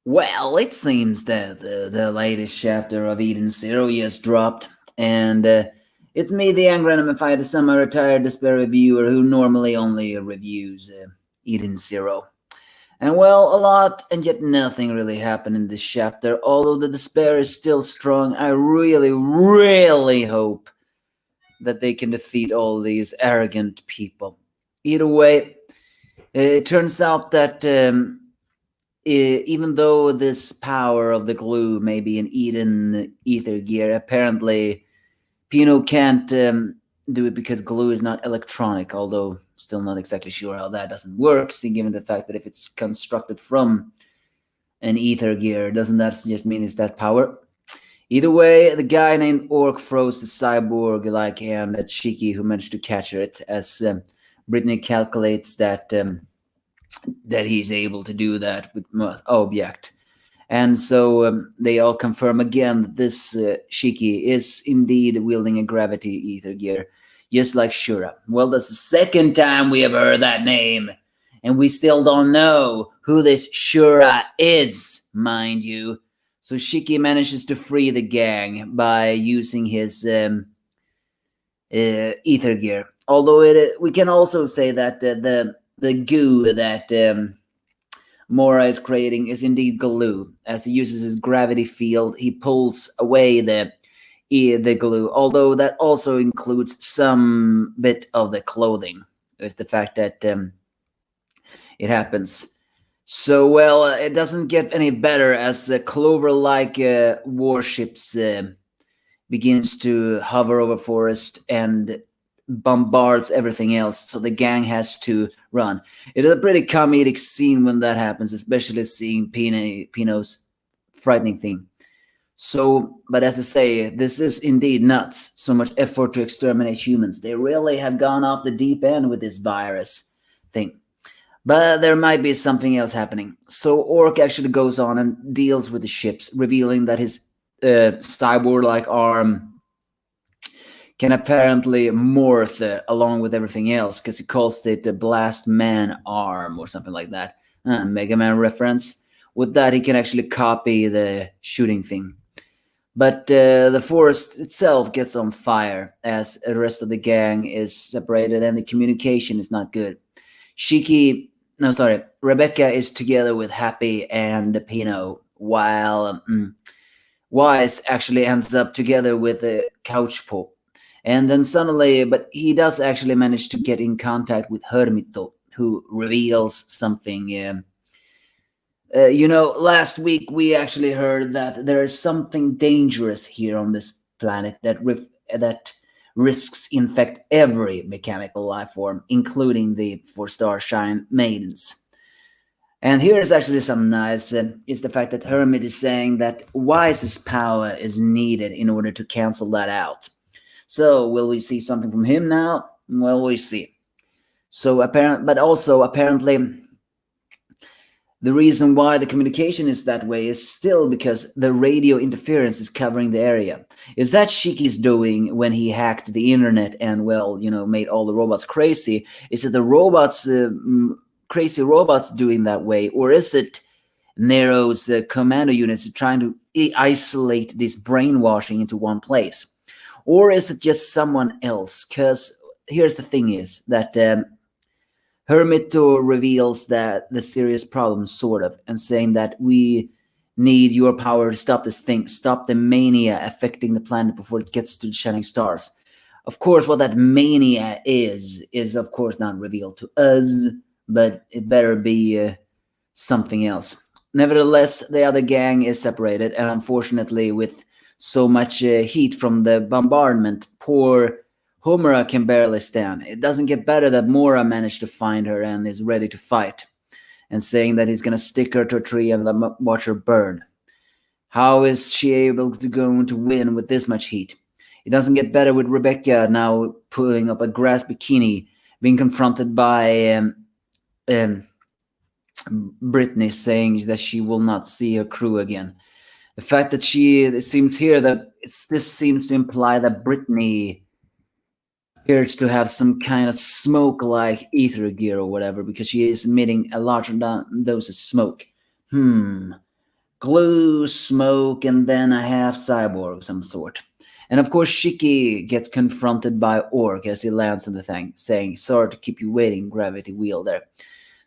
Well, it seems that the latest chapter of Eden Zero just dropped, and it's me, the angry anime the semi-retired despair reviewer who normally only reviews Eden Zero. And well, a lot and yet nothing really happened in this chapter. Although the despair is still strong, I really, really hope that they can defeat all these arrogant people. Either way, it turns out that even though this power of the glue may be an Eden ether gear, apparently Pino can't do it because glue is not electronic, although still not exactly sure how that doesn't work, given the fact that if it's constructed from an ether gear, doesn't that just mean it's that power? Either way, the guy named Orc froze the cyborg-like hand at Shiki, who managed to capture it, as Brittany calculates that he's able to do that with most object. And so they all confirm again that this Shiki is indeed wielding a gravity ether gear, just like Shura. Well, that's the second time we have heard that name, and we still don't know who this Shura is, mind you. So Shiki manages to free the gang by using his ether gear. Although we can also say that the goo that Mora is creating is indeed glue. As he uses his gravity field, he pulls away the glue. Although that also includes some bit of the clothing. It's the fact that it happens. So well, it doesn't get any better as Clover-like warships begins to hover over forest and bombards everything else, so the gang has to run. It is a pretty comedic scene when that happens, especially seeing Pino's frightening thing. So, but as I say, this is indeed nuts. So much effort to exterminate humans. They really have gone off the deep end with this virus thing. But there might be something else happening. So Orc actually goes on and deals with the ships, revealing that his cyborg-like arm can apparently morph along with everything else, because he calls it a Blast Man arm or something like that. Mega Man reference. With that, he can actually copy the shooting thing. But the forest itself gets on fire as the rest of the gang is separated and the communication is not good. Rebecca is together with Happy and Pino, while Wise actually ends up together with Couch Pop. And then suddenly, but he does actually manage to get in contact with Hermito, who reveals something. Last week we actually heard that there is something dangerous here on this planet that risks infect every mechanical life form, including the 4-star Shine Maidens. And here is actually some nice, is the fact that Hermit is saying that Wise's power is needed in order to cancel that out. So will we see something from him now? Well, we see. So apparently, the reason why the communication is that way is still because the radio interference is covering the area. Is that Shiki's doing when he hacked the internet and made all the robots crazy? Is it the robots, crazy robots, doing that way, or is it Nero's commando units trying to isolate this brainwashing into one place? Or is it just someone else? Because here's the thing is that Hermito reveals that the serious problem, sort of, and saying that we need your power to stop this thing, stop the mania affecting the planet before it gets to the shining stars. Of course, what that mania is of course not revealed to us, but it better be something else. Nevertheless, the other gang is separated, and unfortunately, with so much heat from the bombardment, poor Homura can barely stand. It doesn't get better that Mora managed to find her and is ready to fight, and saying that he's gonna stick her to a tree and watch her burn. How is she able to win with this much heat? It doesn't get better with Rebecca now pulling up a grass bikini, being confronted by Brittany, saying that she will not see her crew again. The fact that it seems here that this seems to imply that Brittany appears to have some kind of smoke-like ether gear or whatever, because she is emitting a large dose of smoke. glue, smoke, and then a half cyborg of some sort. And of course, Shiki gets confronted by Orc as he lands on the thing, saying, "Sorry to keep you waiting, gravity wheel there."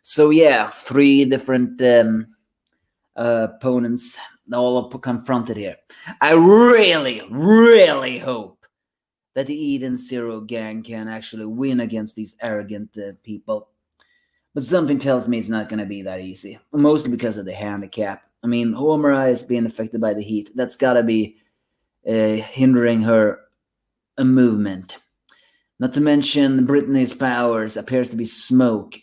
So yeah, three different opponents all confronted here. I really, really hope that the Eden Zero gang can actually win against these arrogant people. But something tells me it's not going to be that easy, mostly because of the handicap. I mean, Homura is being affected by the heat. That's got to be hindering her movement. Not to mention, Brittany's powers appears to be smoke.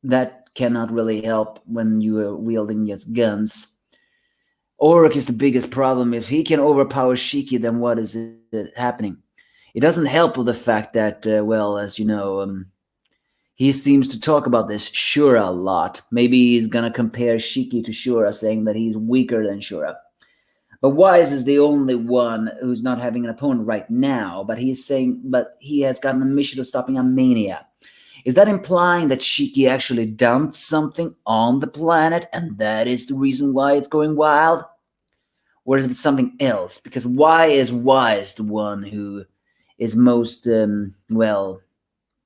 That cannot really help when you are wielding just guns. Oric is the biggest problem. If he can overpower Shiki, then what is it happening? It doesn't help with the fact that, well, as you know, he seems to talk about this Shura a lot. Maybe he's gonna compare Shiki to Shura, saying that he's weaker than Shura. But Wise is the only one who's not having an opponent right now, but he has gotten a mission of stopping a mania. Is that implying that Shiki actually dumped something on the planet and that is the reason why it's going wild? Or is it something else? Because why is Wise the one who is most,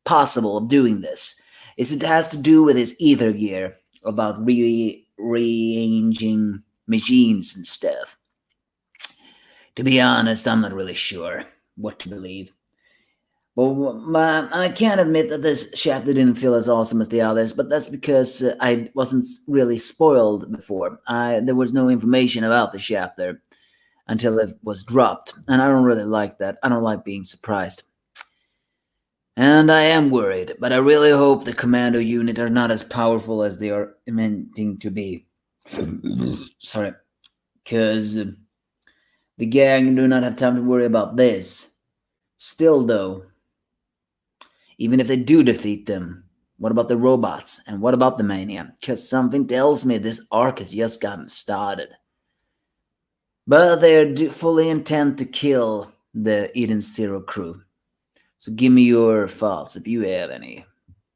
possible of doing this? Is it has to do with his ether gear, about rearranging machines and stuff? To be honest, I'm not really sure what to believe. But I can't admit that this chapter didn't feel as awesome as the others, but that's because I wasn't really spoiled before. There was no information about the chapter until it was dropped, and I don't really like that. I don't like being surprised. And I am worried, but I really hope the commando unit are not as powerful as they are meaning to be. Sorry. Because the gang do not have time to worry about this. Still, though, even if they do defeat them, what about the robots? And what about the mania? Because something tells me this arc has just gotten started. But they fully intend to kill the Eden Zero crew. So give me your thoughts if you have any.